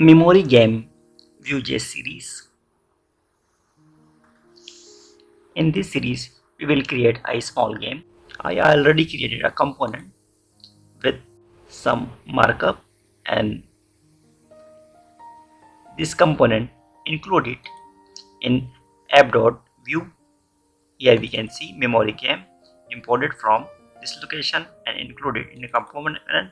Memory game Vuejs series. In this series, we will create a small game. I already created a component with some markup, and this component included in app.view. Here we can see memory game imported from this location and included in a component, and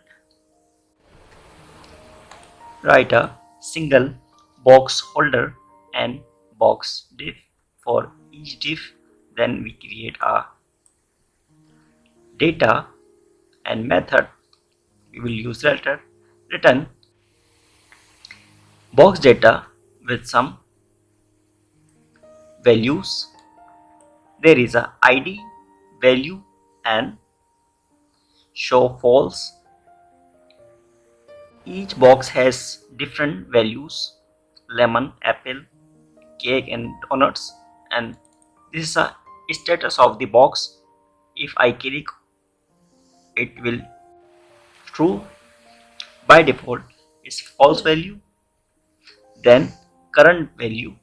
write a single box holder and box diff for each diff. Then we create a data and method. We will use return box data with some values. There is a id, value, and show false. Each box has different values: lemon, apple, cake, and donuts. And this is a status of the box. If I click, it will true. By default is false value. Then current value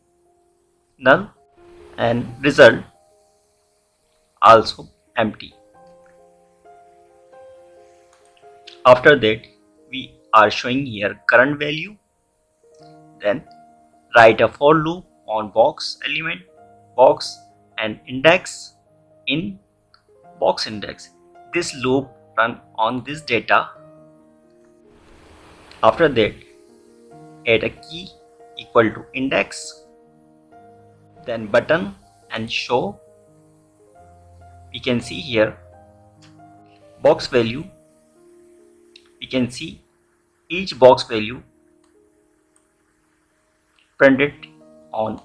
null, and result also empty. After that, we are showing here current value. Then write a for loop on box element, box, and index in box index. This loop run on this data. After that, add a key equal to index, then button and show. We can see here box value. We can see each box value printed on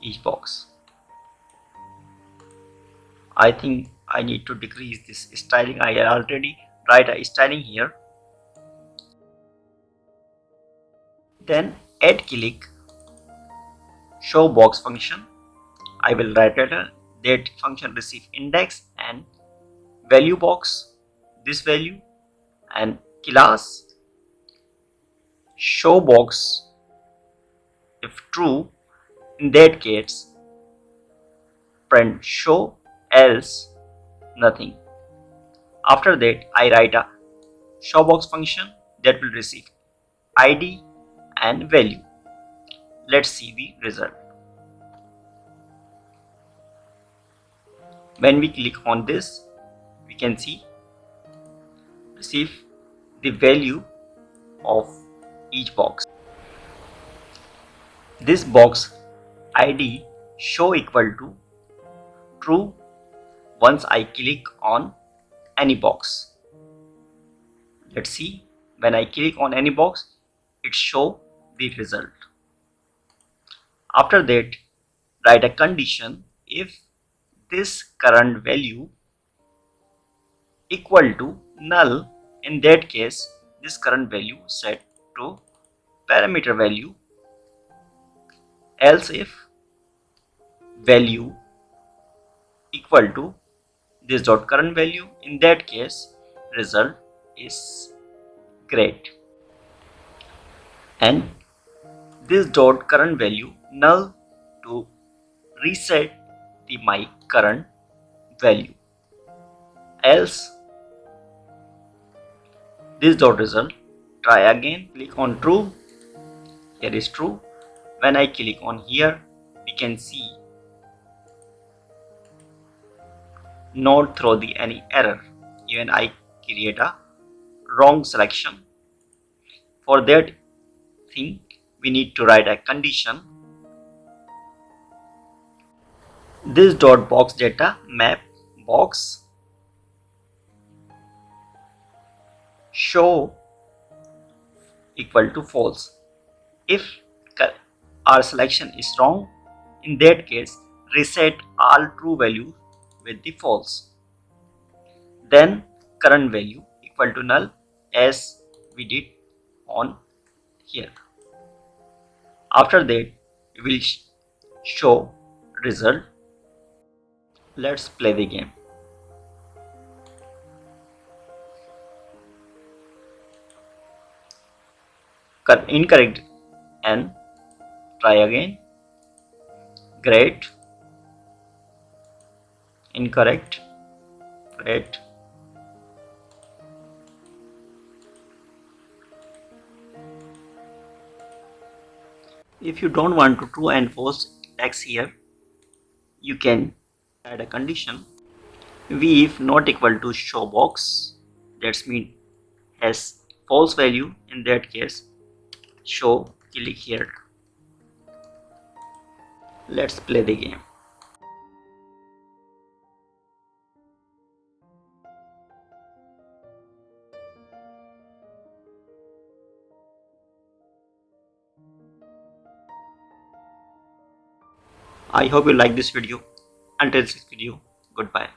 each box. I think I need to decrease this styling. I already write a styling here. Then add click show box function. I will write that function receive index and value box, this value, and class show box. If true, in that case print show, else nothing. After that, I write a show box function that will receive id and value. Let's see the result. When we click on this, we can see receive the value of each box. This box id show equal to true once I click on any box. Let's see, when I click on any box, it show the result. After that, write a condition if this current value equal to null. In that case, this current value set to parameter value. Else if value equal to this dot current value, in that case result is great. And this dot current value null to reset the my current value. Else this dot result. Try again, click on true. Here is true. When I click on here, we can see not throw the any error. Even I create a wrong selection. For that thing, we need to write a condition. This dot box data map box show equal to false. If our selection is wrong, in that case reset all true values with the false. Then current value equal to null as we did on here. After that, we will show result. Let's play the game. Incorrect. N. Try again. Great. Incorrect. Great. If you don't want to true and false text here, you can add a condition. V if not equal to show box, that's mean has false value. In that case, show click here. Let's play the game. I hope you like this video. Until next video, goodbye.